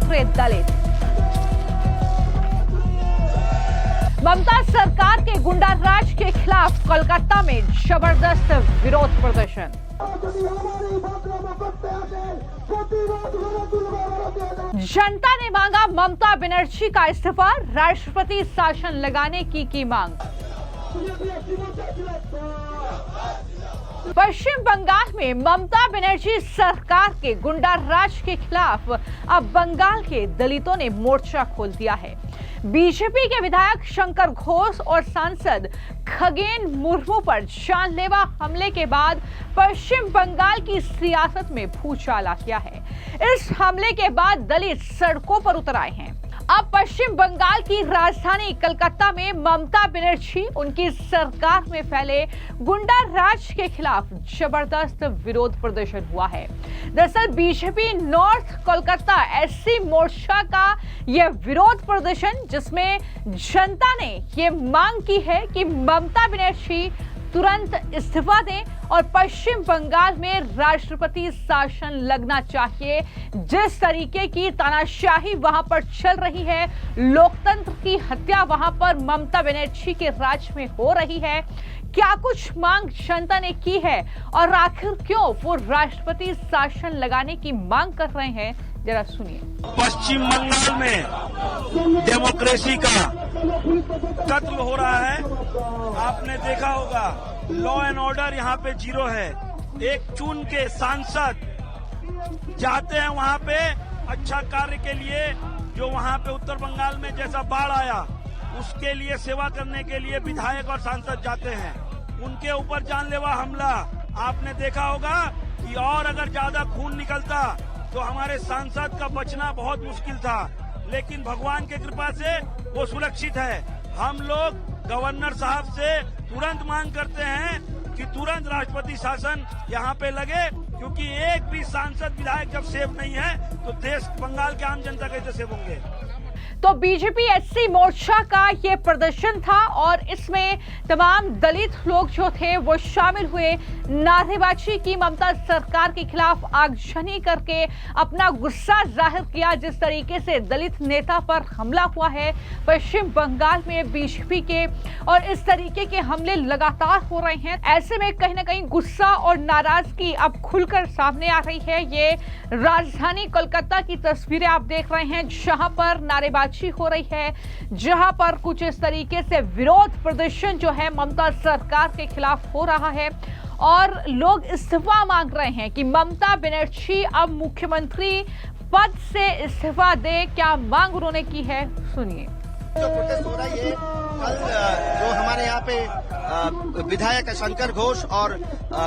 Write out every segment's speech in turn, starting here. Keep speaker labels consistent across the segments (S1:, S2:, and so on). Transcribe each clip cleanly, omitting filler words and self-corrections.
S1: उतरे दलित। ममता सरकार के गुंडाराज के खिलाफ कोलकाता में जबरदस्त विरोध प्रदर्शन। जनता ने मांगा ममता बनर्जी का इस्तीफा, राष्ट्रपति शासन लगाने की मांग। पश्चिम बंगाल में ममता बनर्जी सरकार के गुंडाराज के खिलाफ अब बंगाल के दलितों ने मोर्चा खोल दिया है। बीजेपी के विधायक शंकर घोष और सांसद खगेन मुर्मू पर जानलेवा हमले के बाद पश्चिम बंगाल की सियासत में भूचाल आ गया है। इस हमले के बाद दलित सड़कों पर उतर आए हैं। अब पश्चिम बंगाल की राजधानी कलकत्ता में ममता बनर्जी उनकी सरकार में फैले गुंडा राज के खिलाफ जबरदस्त विरोध प्रदर्शन हुआ है। दरअसल बीजेपी नॉर्थ कोलकाता एससी मोर्चा का यह विरोध प्रदर्शन, जिसमें जनता ने यह मांग की है कि ममता बनर्जी तुरंत इस्तीफा दें और पश्चिम बंगाल में राष्ट्रपति शासन लगना चाहिए। जिस तरीके की तानाशाही वहां पर चल रही है, लोकतंत्र की हत्या वहां पर ममता बनर्जी के राज में हो रही है, क्या कुछ मांग जनता ने की है और आखिर क्यों वो राष्ट्रपति शासन लगाने की मांग कर रहे हैं, जरा सुनिए।
S2: पश्चिम बंगाल में डेमोक्रेसी का कत्ल हो रहा है। आपने देखा होगा लॉ एंड ऑर्डर यहाँ पे जीरो है। एक चुन के सांसद जाते हैं वहाँ पे अच्छा कार्य के लिए, जो वहाँ पे उत्तर बंगाल में जैसा बाढ़ आया उसके लिए सेवा करने के लिए विधायक और सांसद जाते हैं, उनके ऊपर जानलेवा हमला। आपने देखा होगा कि और अगर ज्यादा खून निकलता तो हमारे सांसद का बचना बहुत मुश्किल था, लेकिन भगवान की कृपा से वो सुरक्षित है। हम लोग गवर्नर साहब से तुरंत मांग करते हैं कि तुरंत राष्ट्रपति शासन यहाँ पे लगे, क्योंकि एक भी सांसद विधायक जब सेफ नहीं है तो देश बंगाल के आम जनता कैसे सेफ होंगे।
S1: तो बीजेपी एससी मोर्चा का ये प्रदर्शन था और इसमें तमाम दलित लोग जो थे वो शामिल हुए। नारेबाजी की, ममता सरकार के खिलाफ आगजनी करके अपना गुस्सा जाहिर किया। जिस तरीके से दलित नेता पर हमला हुआ है पश्चिम बंगाल में बीजेपी के, और इस तरीके के हमले लगातार हो रहे हैं, ऐसे में कहीं ना कहीं गुस्सा और नाराजगी अब खुलकर सामने आ रही है। ये राजधानी कोलकाता की तस्वीरें आप देख रहे हैं, जहां पर नारेबाजी हो रही है, जहां पर कुछ इस तरीके से विरोध प्रदर्शन जो है ममता सरकार के खिलाफ हो रहा है और लोग इस्तीफा मांग रहे हैं कि ममता बनर्जी अब मुख्यमंत्री पद से इस्तीफा दे। क्या मांग उन्होंने की है, सुनिए।
S3: जो प्रोटेस्ट हो रही है कल, जो हमारे यहाँ पे विधायक शंकर घोष और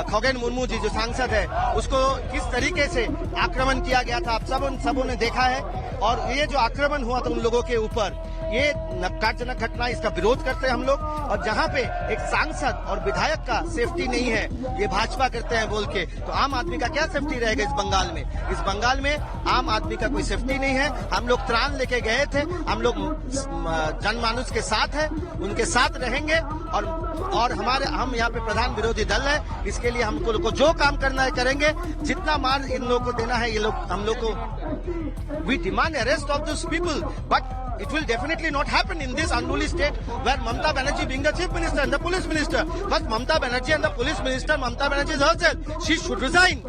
S3: खगेन मुर्मू जी जो सांसद है, उसको किस तरीके से आक्रमण किया गया था आप सबों ने देखा है। और ये जो आक्रमण हुआ था उन लोगों के ऊपर, ये नकारजनक घटना, इसका विरोध करते हैं हम लोग। और जहाँ पे एक सांसद और विधायक का सेफ्टी नहीं है, ये भाजपा करते हैं बोल के, तो आम आदमी का क्या सेफ्टी रहेगा इस बंगाल में? इस बंगाल में आम आदमी का कोई सेफ्टी नहीं है। हम लोग त्राण लेके गए थे, हम लोग जनमानुस के साथ है, उनके साथ रहेंगे। और हम यहाँ पे प्रधान विरोधी दल है, इसके लिए हमको को जो काम करना है करेंगे। जितना मार इन लोगों को देना है, ये लोग हम लोग को, we demand arrest of this people, but it will definitely not happen in this unruly state where Mamata Banerjee being the chief minister and the police minister. But Mamata Banerjee and the police minister, Mamata Banerjee herself, she should resign.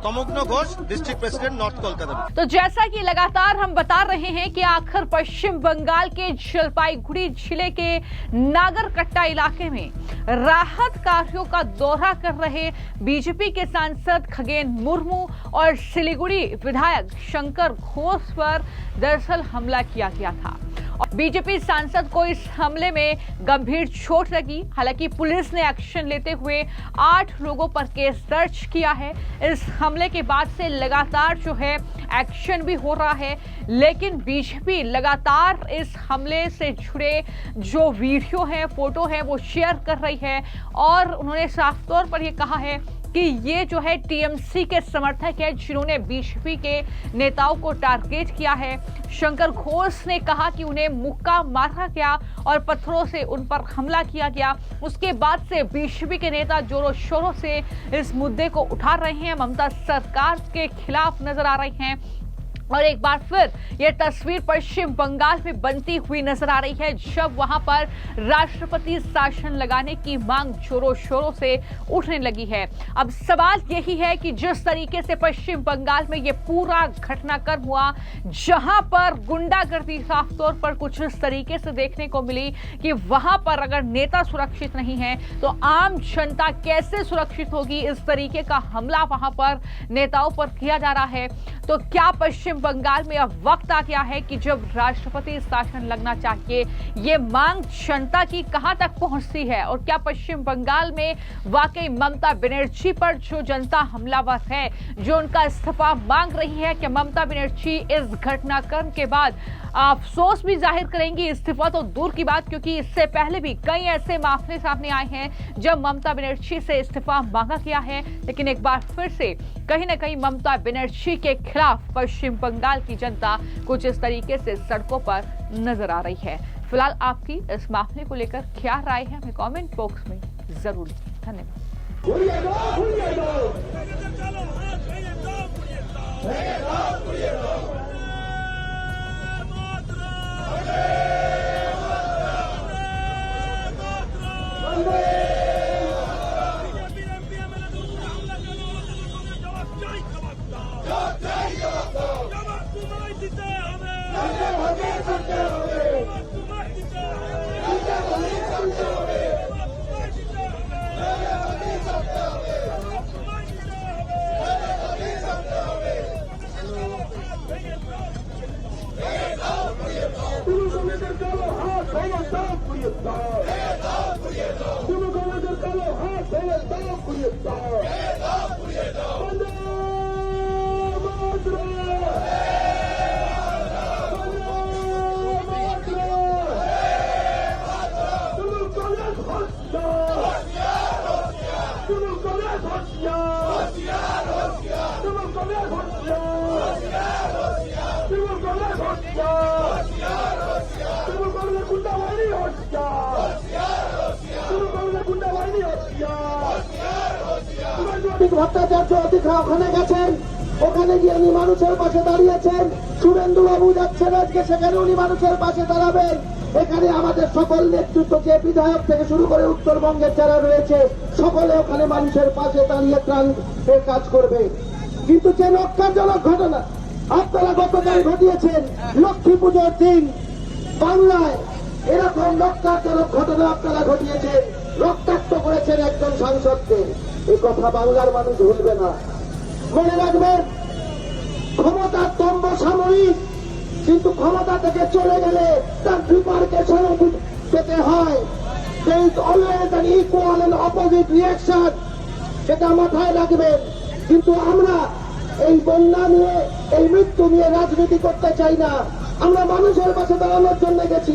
S3: Tamoghno Ghosh, district president north Kolkata.
S1: तो जैसा कि लगातार हम बता रहे हैं कि आखिर पश्चिम बंगाल के जलपाईगुड़ी जिले के नागरकट्टा इलाके में राहत कार्यों का दौरा कर रहे बीजेपी के सांसद खगेन मुर्मू और सिलीगुड़ी विधायक शंकर घोष पर दरअसल हमला किया गया था और बीजेपी सांसद को इस हमले में गंभीर चोट लगी। हालांकि पुलिस ने एक्शन लेते हुए 8 लोगों पर केस दर्ज किया है। इस हमले के बाद से लगातार जो है एक्शन भी हो रहा है, लेकिन बीजेपी लगातार इस हमले से जुड़े जो वीडियो है, फोटो है, वो शेयर कर रही है और उन्होंने साफ तौर पर यह कहा है कि ये जो है टीएमसी के समर्थक है जिन्होंने बीजेपी के नेताओं को टारगेट किया है। शंकर घोष ने कहा कि उन्हें मुक्का मारा गया और पत्थरों से उन पर हमला किया गया। उसके बाद से बीजेपी के नेता जोरों शोरों से इस मुद्दे को उठा रहे हैं, ममता सरकार के खिलाफ नजर आ रहे हैं। और एक बार फिर यह तस्वीर पश्चिम बंगाल में बनती हुई नजर आ रही है, जब वहां पर राष्ट्रपति शासन लगाने की मांग जोरों शोरों से उठने लगी है। अब सवाल यही है कि जिस तरीके से पश्चिम बंगाल में यह पूरा घटनाक्रम हुआ, जहां पर गुंडागर्दी साफ तौर पर कुछ इस तरीके से देखने को मिली कि वहां पर अगर नेता सुरक्षित नहीं है तो आम जनता कैसे सुरक्षित होगी। इस तरीके का हमला वहां पर नेताओं पर किया जा रहा है। तो क्या पश्चिम बंगाल में अब वक्त आ गया है कि जब राष्ट्रपति शासन लगना चाहिए, ये मांग जनता की कहां तक पहुंचती है? और क्या पश्चिम बंगाल में वाकई ममता बनर्जी पर जो जनता हमलावर है, जो उनका इस्तीफा मांग रही है, कि ममता बनर्जी इस घटनाक्रम के बाद अफसोस भी जाहिर करेंगी? इस्तीफा तो दूर की बात, क्योंकि इससे पहले भी कई ऐसे मामले सामने आए हैं जब ममता बनर्जी से इस्तीफा मांगा गया है। लेकिन एक बार फिर से कहीं ना कहीं ममता बनर्जी के खिलाफ पश्चिम बंगाल की जनता कुछ इस तरीके से सड़कों पर नजर आ रही है। फिलहाल आपकी इस मामले को लेकर क्या राय है, हमें कमेंट बॉक्स में जरूर लिखें। धन्यवाद।
S4: ভট্টাচার্য অতিথা ওখানে গেছেন, ওখানে গিয়ে উনি মানুষের পাশে দাঁড়িয়েছেন। শুভেন্দু বাবু যাচ্ছেন আজকে, সেখানে উনি মানুষের পাশে দাঁড়াবেন। এখানে আমাদের সকল নেতৃত্ব, যে বিধায়ক থেকে শুরু করে উত্তরবঙ্গের যারা রয়েছে, সকলে ওখানে মানুষের পাশে দাঁড়িয়ে ত্রাণের কাজ করবে। কিন্তু যে লক্ষ্যজনক ঘটনা আপনারা গতকাল ঘটিয়েছেন, লক্ষ্মী পুজোর দিন বাংলায় এরকম লক্ষ্যজনক ঘটনা আপনারা ঘটিয়েছেন, রক্তাক্ত করেছেন একজন সাংসদকে। এই কথা বাংলার মানুষ ভুলবে না। মনে রাখবেন, ক্ষমতার দম্ভ সাময়িক, কিন্তু ক্ষমতা থেকে চলে গেলে তার রিপারকেশন পেতে হয়। There is always an equal and opposite reaction, সেটা মাথায় রাখবেন। কিন্তু আমরা এই বন্যা নিয়ে, এই মৃত্যু নিয়ে রাজনীতি করতে চাই না। আমরা মানুষের পাশে দাঁড়ানোর জন্য গেছি।